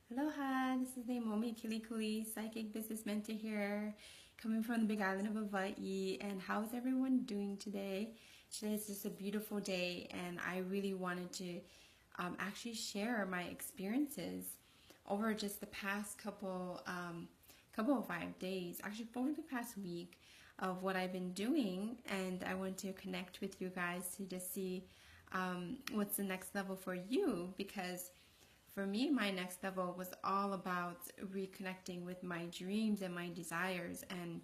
Aloha, this is Leimomi, Keliikuli, Psychic Business Mentor here, coming from the big island of Hawaii. And how's everyone doing today? Today is just a beautiful day, and I really wanted to actually share my experiences over just the past couple of 5 days, actually over the past week, of what I've been doing. And I want to connect with you guys to just see what's the next level for you, because for me, my next level was all about reconnecting with my dreams and my desires, and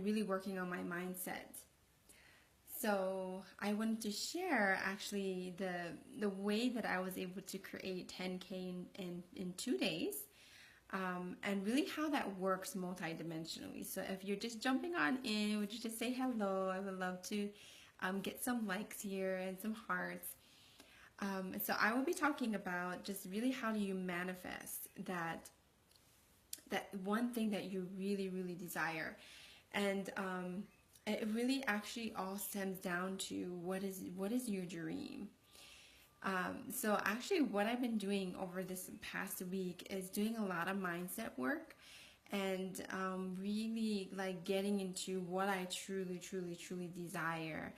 really working on my mindset. So I wanted to share actually the way that I was able to create 10K in 2 days, and really how that works multidimensionally. So if you're just jumping on in, would you just say hello? I would love to get some likes here and some hearts. So I will be talking about just really how do you manifest that one thing that you really, really desire. And it really actually all stems down to what is your dream. So actually what I've been doing over this past week is doing a lot of mindset work, and really like getting into what I truly, truly, truly desire.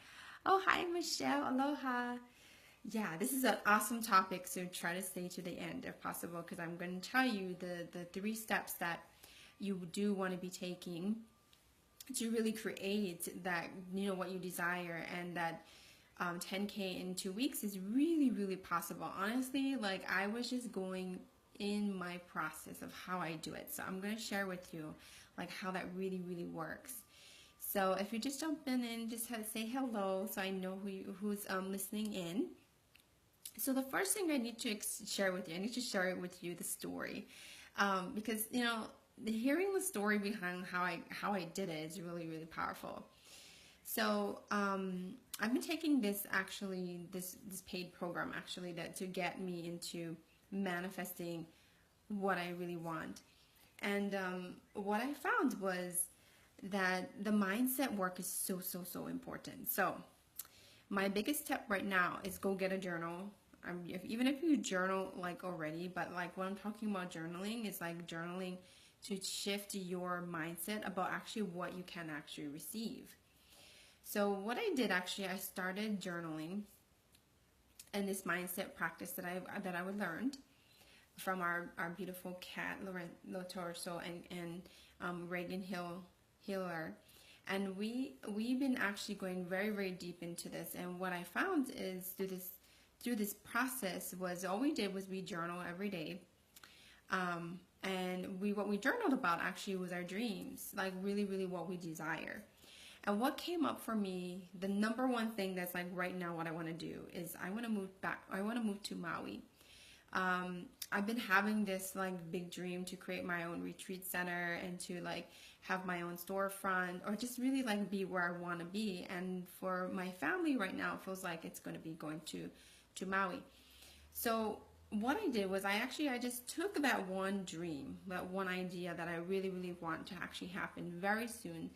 Oh, hi, Michelle. Aloha. Yeah, this is an awesome topic, so try to stay to the end if possible, because I'm going to tell you the 3 steps that you do want to be taking to really create that, what you desire, and that 10K in 2 weeks is really, really possible. Honestly, like I was just going in my process of how I do it. So I'm going to share with you like how that really, really works. So if you just jump in, just say hello so I know who's listening in. So the first thing I need to share with you, I need to share it with you the story, because hearing the story behind how I did it is really, really powerful. So I've been taking this paid program actually that to get me into manifesting what I really want, and what I found was that the mindset work is so important. So my biggest tip right now is go get a journal. Even if you journal like already, but like what I'm talking about journaling is like journaling to shift your mindset about actually what you can actually receive. So what I did actually, I started journaling and this mindset practice that I learned from our beautiful cat Lotorso and Reagan Hiller. And we've been actually going very, very deep into this. And what I found is through this process was all we did was we journal every day. And what we journaled about actually was our dreams, like really, really what we desire. And what came up for me, the number one thing that's like right now what I want to do is I want to move back. I want to move to Maui. I've been having this like big dream to create my own retreat center and to like have my own storefront, or just really like be where I want to be. And for my family right now, it feels like it's going to be going to Maui. So what I did was I just took that one dream, that one idea that I really, really want to actually happen very soon,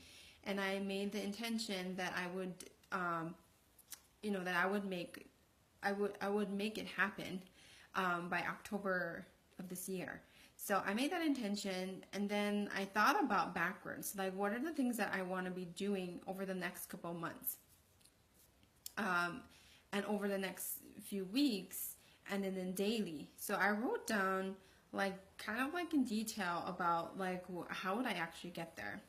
and I made the intention that I would, that I would make it happen by October of this year. So I made that intention, and then I thought about backwards, like what are the things that I want to be doing over the next couple of months, and over the next few weeks, and then daily. So I wrote down like kind of like in detail about like how would I actually get there.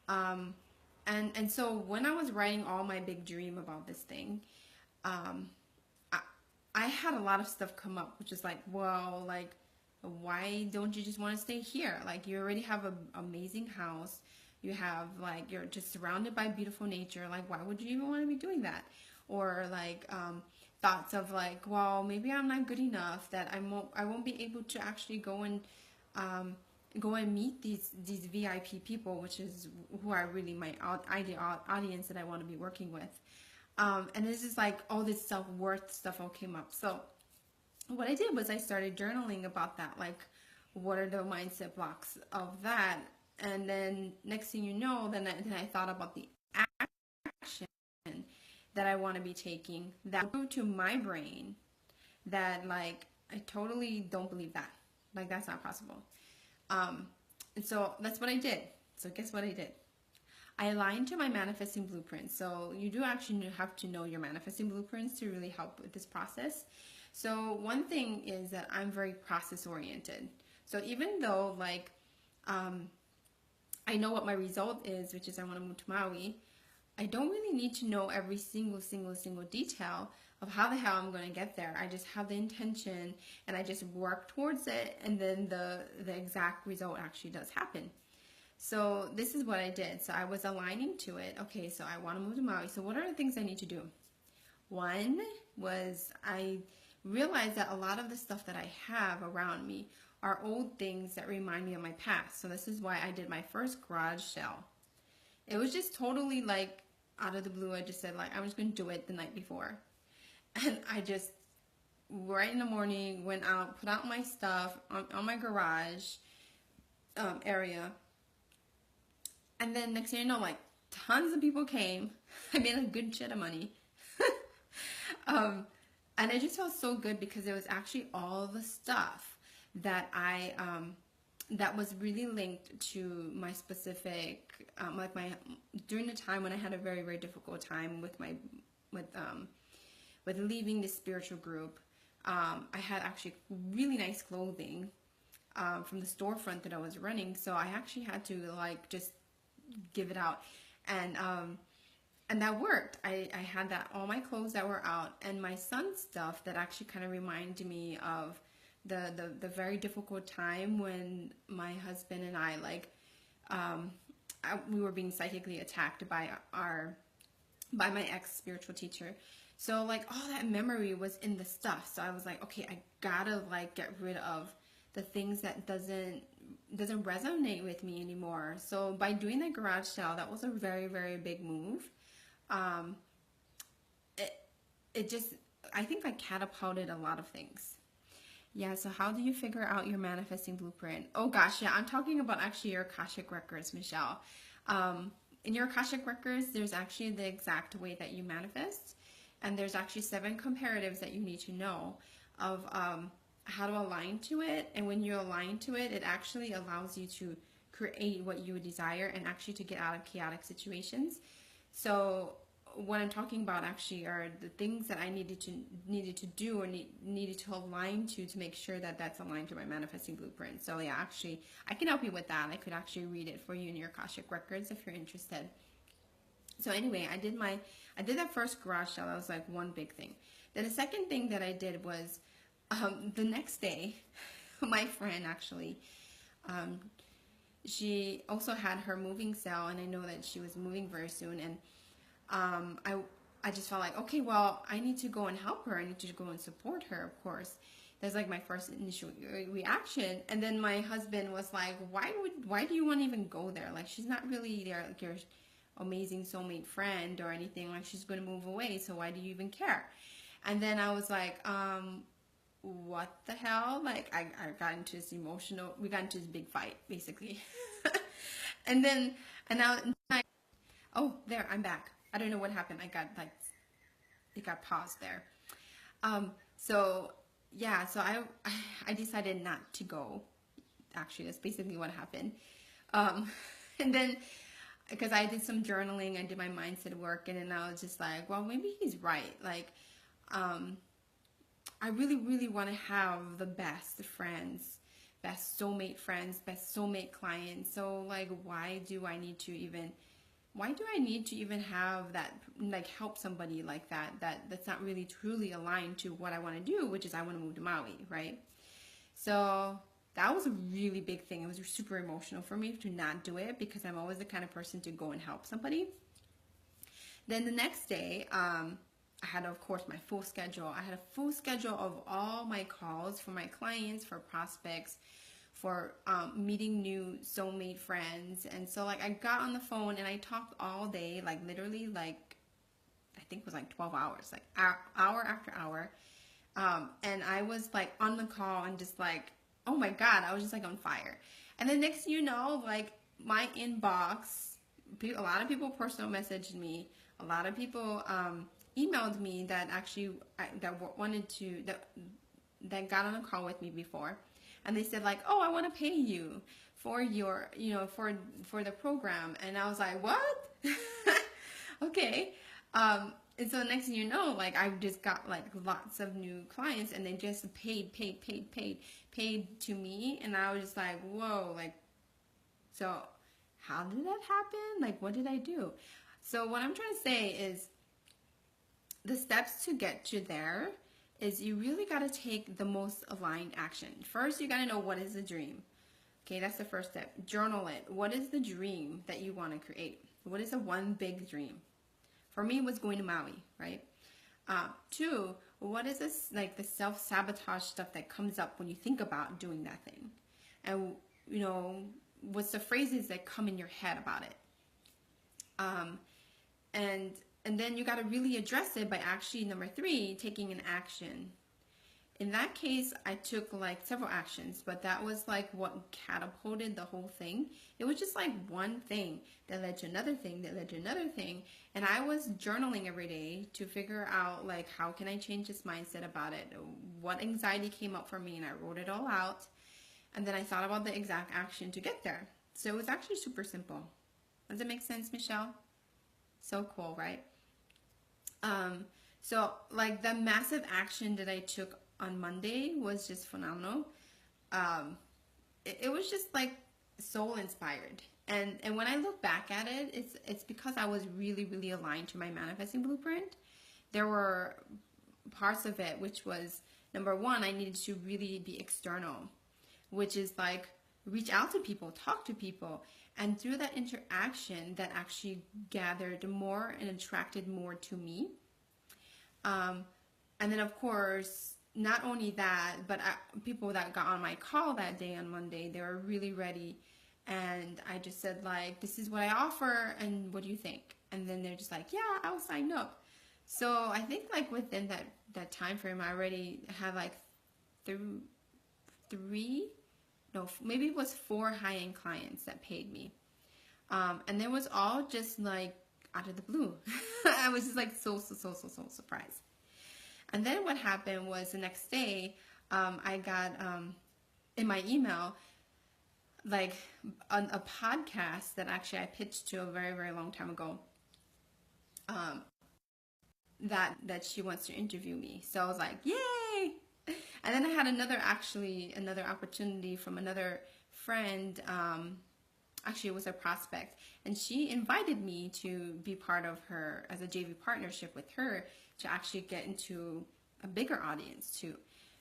And so when I was writing all my big dream about this thing, I had a lot of stuff come up, which is like, well, like, why don't you just want to stay here? Like, you already have an amazing house. You have, like, you're just surrounded by beautiful nature. Like, why would you even want to be doing that? Or, like, thoughts of, like, well, maybe I'm not good enough, that I won't be able to actually go and meet these VIP people, which is who are really my ideal audience that I want to be working with. And this is like all this self-worth stuff all came up. So what I did was I started journaling about that, like what are the mindset blocks of that. And then next thing you know, then I thought about the action that I want to be taking that go to my brain, that like I totally don't believe that. Like, that's not possible. And so that's what I did. So guess what I did? I aligned to my manifesting blueprint. So you do actually have to know your manifesting blueprints to really help with this process. So one thing is that I'm very process oriented. So even though like I know what my result is, which is I want to move to Maui, I don't really need to know every single detail of how the hell I'm going to get there. I just have the intention and I just work towards it, and then the exact result actually does happen. So this is what I did. So I was aligning to it. Okay, so I want to move to Maui. So what are the things I need to do? One was I realized that a lot of the stuff that I have around me are old things that remind me of my past. So this is why I did my first garage sale. It was just totally like out of the blue. I just said like, I'm just going to do it the night before. And I just, right in the morning, went out, put out my stuff on my garage area. And then next thing you know, like tons of people came. I made a good shit of money. And I just felt so good because it was actually all the stuff that that was really linked to my specific, during the time when I had a very, very difficult time with leaving this spiritual group. I had actually really nice clothing from the storefront that I was running. So I actually had to like just give it out. And that worked. I had that, all my clothes that were out, and my son's stuff that actually kind of reminded me of the very difficult time when my husband and I, we were being psychically attacked by my ex spiritual teacher. So like all that memory was in the stuff. So I was like, okay, I gotta like get rid of the things that doesn't resonate with me anymore. So by doing that garage sale, that was a very, very big move. It just, I think I catapulted a lot of things. Yeah, so how do you figure out your manifesting blueprint? Oh gosh, yeah, I'm talking about actually your Akashic records, Michelle. In your Akashic records, there's actually the exact way that you manifest, and there's actually 7 comparatives that you need to know of how to align to it. And when you align to it, it actually allows you to create what you desire and actually to get out of chaotic situations. So what I'm talking about actually are the things that I needed to do or needed to align to make sure that that's aligned to my manifesting blueprint. So yeah, actually I can help you with that. I could actually read it for you in your Akashic records if you're interested. So anyway, I did that first garage sale. That was like one big thing. Then the second thing that I did was the next day, my friend actually, she also had her moving sale, and I know that she was moving very soon, and I just felt like, okay, well, I need to go and help her. I need to go and support her, of course. That's like my first initial reaction. And then my husband was like, why do you want to even go there? Like, she's not really there, like your amazing soulmate friend or anything. Like, she's going to move away, so why do you even care? And then I was like, what the hell? Like, I got into this we got into this big fight, basically. and now, oh, there, I'm back. I don't know what happened. It got paused there. So yeah, so I decided not to go. Actually, that's basically what happened. And then, because I did some journaling, I did my mindset work, and then I was just like, well, maybe he's right. Like, I really, really want to have the best friends, best soulmate friends, best soulmate clients. So like, why do I need to even have that, like, help somebody like that's not really truly aligned to what I want to do, which is I want to move to Maui, right? So that was a really big thing. It was super emotional for me to not do it, because I'm always the kind of person to go and help somebody. Then the next day, I had, of course, my full schedule. I had a full schedule of all my calls for my clients, for prospects, for meeting new soulmate friends. And so like I got on the phone and I talked all day, like literally like I think it was like 12 hours, like hour after hour. And I was like on the call and just like, oh my God, I was just like on fire. And then next thing you know, like my inbox, a lot of people personal messaged me, a lot of people emailed me that actually that that got on a call with me before, and they said like, oh, I want to pay you for your, for the program. And I was like, what? Okay. And so the next thing you know, like I just got like lots of new clients, and they just paid to me. And I was just like, whoa, like, so how did that happen? Like, what did I do? So what I'm trying to say is the steps to get you there is you really got to take the most aligned action. First, you got to know what is the dream. Okay, that's the first step. Journal it. What is the dream that you want to create? What is the one big dream? For me, it was going to Maui, right? 2, what is this, like the self-sabotage stuff that comes up when you think about doing that thing? And, what's the phrases that come in your head about it? And then you got to really address it by actually, number 3, taking an action. In that case, I took like several actions, but that was like what catapulted the whole thing. It was just like one thing that led to another thing that led to another thing. And I was journaling every day to figure out like, how can I change this mindset about it? What anxiety came up for me, and I wrote it all out. And then I thought about the exact action to get there. So it was actually super simple. Does it make sense, Michelle? So cool, right? So like the massive action that I took on Monday was just phenomenal. It was just like soul inspired. And when I look back at it, it's because I was really, really aligned to my manifesting blueprint. There were parts of it which was, number 1, I needed to really be external, which is like reach out to people, talk to people. And through that interaction, that actually gathered more and attracted more to me. And then of course, not only that, but people that got on my call that day on Monday, they were really ready. And I just said like, this is what I offer, and what do you think? And then they're just like, yeah, I'll sign up. So I think like within that time frame, I already had like 3, no, maybe it was 4 high-end clients that paid me. And it was all just like out of the blue. I was just like so surprised. And then what happened was the next day, I got in my email like a podcast that actually I pitched to a very, very long time ago, that she wants to interview me. So I was like, yay! And then I had another opportunity from another friend. Actually, it was a prospect, and she invited me to be part of her as a JV partnership with her to actually get into a bigger audience too.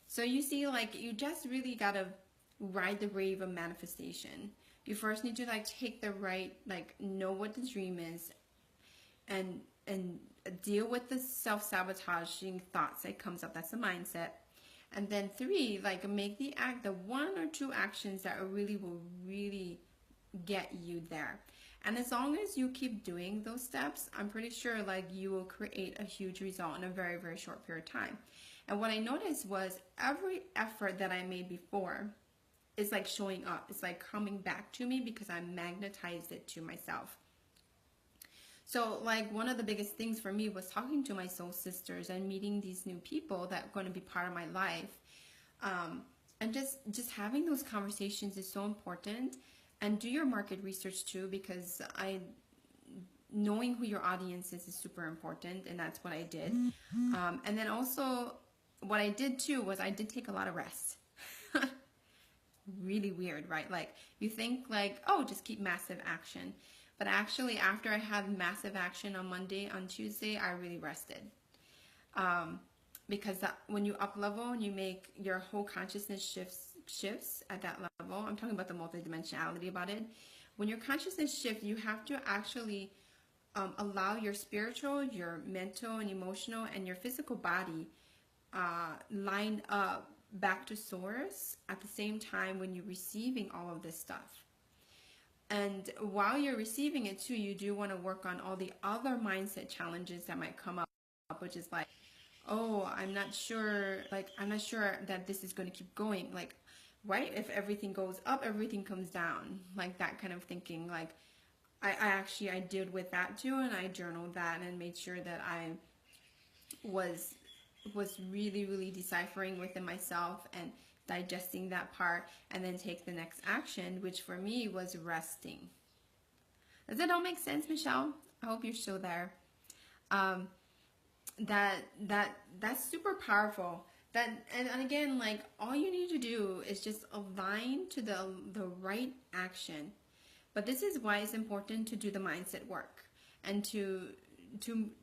So you see, like, you just really gotta ride the wave of manifestation. You first need to like take the right, like, know what the dream is, and deal with the self-sabotaging thoughts that comes up. That's the mindset. And then 3, like, make the 1 or 2 actions that will really get you there. And as long as you keep doing those steps, I'm pretty sure like you will create a huge result in a very, very short period of time. And what I noticed was every effort that I made before is like showing up. It's like coming back to me because I magnetized it to myself. So like one of the biggest things for me was talking to my soul sisters and meeting these new people that are going to be part of my life. And just having those conversations is so important. And do your market research too, because knowing who your audience is super important, and that's what I did. And then also what I did too was I did take a lot of rest. Really weird, right? Like you think like, oh, just keep massive action. But actually after I had massive action on Monday, on Tuesday, I really rested. Because when you up level and you make your whole consciousness shifts at that level, I'm talking about the multidimensionality about it. When your consciousness shifts, you have to actually allow your spiritual, your mental and emotional, and your physical body line up back to source at the same time when you're receiving all of this stuff. And while you're receiving it too, you do want to work on all the other mindset challenges that might come up, which is like, oh, I'm not sure that this is going to keep going. Like, right? If everything goes up, everything comes down. Like that kind of thinking. Like I did with that too, and I journaled that and made sure that I was was really, really deciphering within myself and digesting that part, and then take the next action, which for me was resting. Does that all make sense, Michelle? I hope you're still there. Um, that's super powerful. That and again, like, all you need to do is just align to the right action. But this is why it's important to do the mindset work and to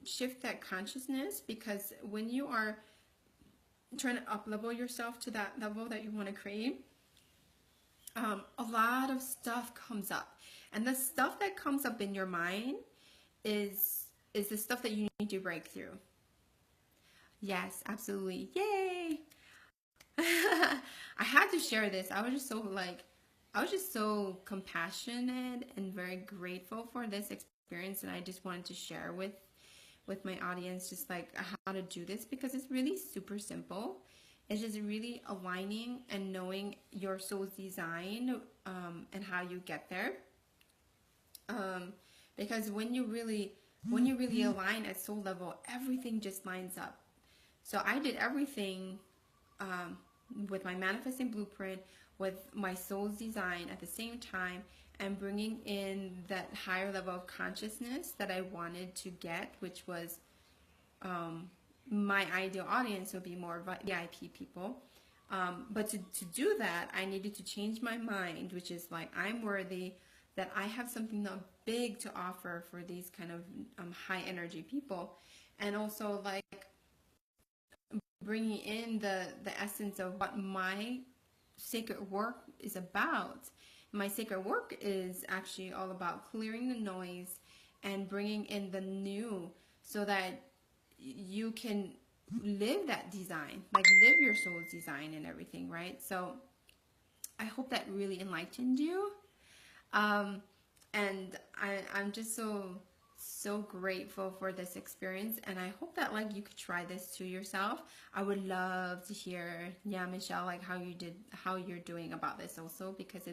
shift that consciousness, because when you are trying to up level yourself to that level that you want to create, a lot of stuff comes up, and the stuff that comes up in your mind is the stuff that you need to break through. Yes, absolutely. Yay! I had to share this. I was just so compassionate and very grateful for this experience, and I just wanted to share with my audience just like how to do this, because it's really super simple. It's just really aligning and knowing your soul's design, and how you get there. Because when you really align at soul level, everything just lines up. So I did everything, with my manifesting blueprint, with my soul's design at the same time, and bringing in that higher level of consciousness that I wanted to get, which was, my ideal audience would be more VIP people. But to do that, I needed to change my mind, which is like, I'm worthy, that I have something big to offer for these kind of high energy people. And also, like, bringing in the essence of what my sacred work is about. My sacred work is actually all about clearing the noise and bringing in the new, so that you can live that design, like live your soul's design and everything, right? So I hope that really enlightened you. And I'm just so grateful for this experience, and I hope that, like, you could try this to yourself. I would love to hear, yeah, Michelle, like how you're doing about this also, because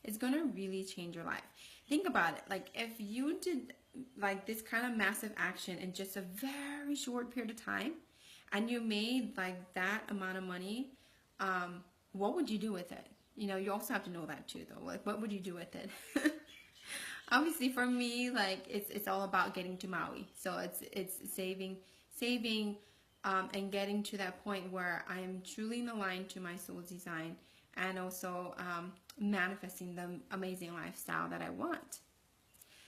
it's gonna really change your life. Think about it, like, if you did like this kind of massive action in just a very short period of time, and you made like that amount of money, what would you do with it? You know, you also have to know that too, though. Like, what would you do with it? Obviously, for me, like, it's all about getting to Maui. So it's saving, and getting to that point where I am truly aligned to my soul's design, and also manifesting the amazing lifestyle that I want.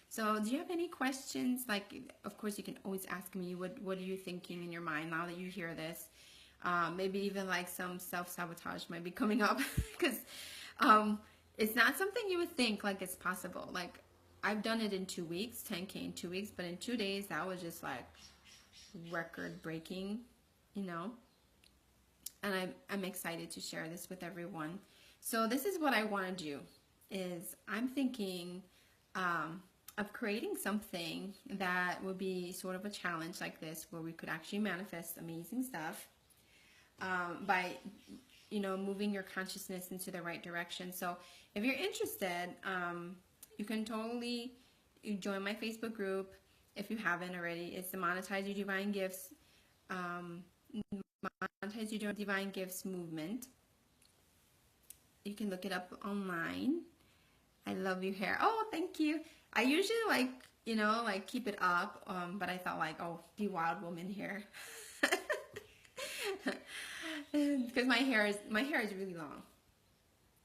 So, do you have any questions? Like, of course, you can always ask me, what are you thinking in your mind now that you hear this? Maybe even like some self-sabotage might be coming up, because it's not something you would think like it's possible. Like, I've done it in 2 weeks, 10K in 2 weeks, but in 2 days, that was just like record breaking, you know? And I'm excited to share this with everyone. So this is what I want to do, is I'm thinking of creating something that would be sort of a challenge like this, where we could actually manifest amazing stuff by, you know, moving your consciousness into the right direction. So if you're interested, you can totally join my Facebook group if you haven't already. It's the Monetize Your Divine Gifts, Monetize Your Divine Gifts movement. You can look it up online. I love your hair. Oh, thank you. I usually like, you know, like keep it up, but I thought like, oh, be wild woman here. Because my hair is really long.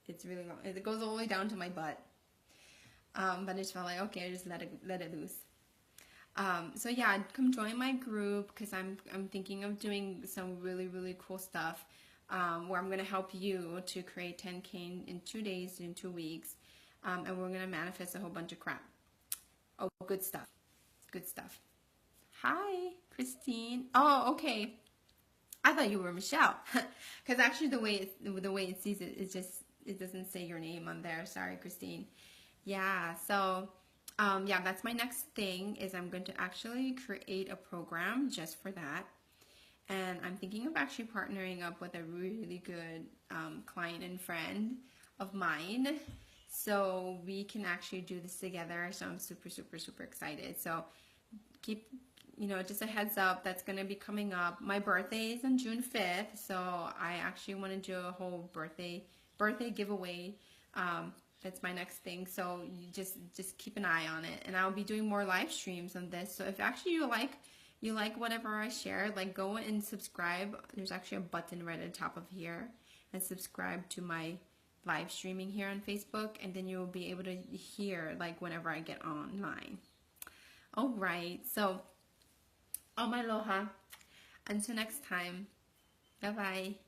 It's really long. It goes all the way down to my butt. But I just felt like, okay, I just let it loose. So yeah, come join my group, because I'm thinking of doing some really, really cool stuff, where I'm gonna help you to create 10K in 2 days, in 2 weeks, and we're gonna manifest a whole bunch of crap. Oh, good stuff. Good stuff. Hi, Christine. Oh, okay. I thought you were Michelle, because actually the way it sees it is just, it doesn't say your name on there. Sorry, Christine. Yeah. So, yeah, that's my next thing, is I'm going to actually create a program just for that. And I'm thinking of actually partnering up with a really good client and friend of mine, so we can actually do this together. So I'm super, super, super excited. So keep just a heads up, that's going to be coming up. My birthday is on June 5th, so I actually want to do a whole birthday giveaway. That's my next thing, so you just keep an eye on it, and I'll be doing more live streams on this. So if actually you like whatever I share, like, go and subscribe. There's actually a button right at the top of here, and subscribe to my live streaming here on Facebook, and then you'll be able to hear, like, whenever I get online. All right, so my aloha. Until next time, bye bye.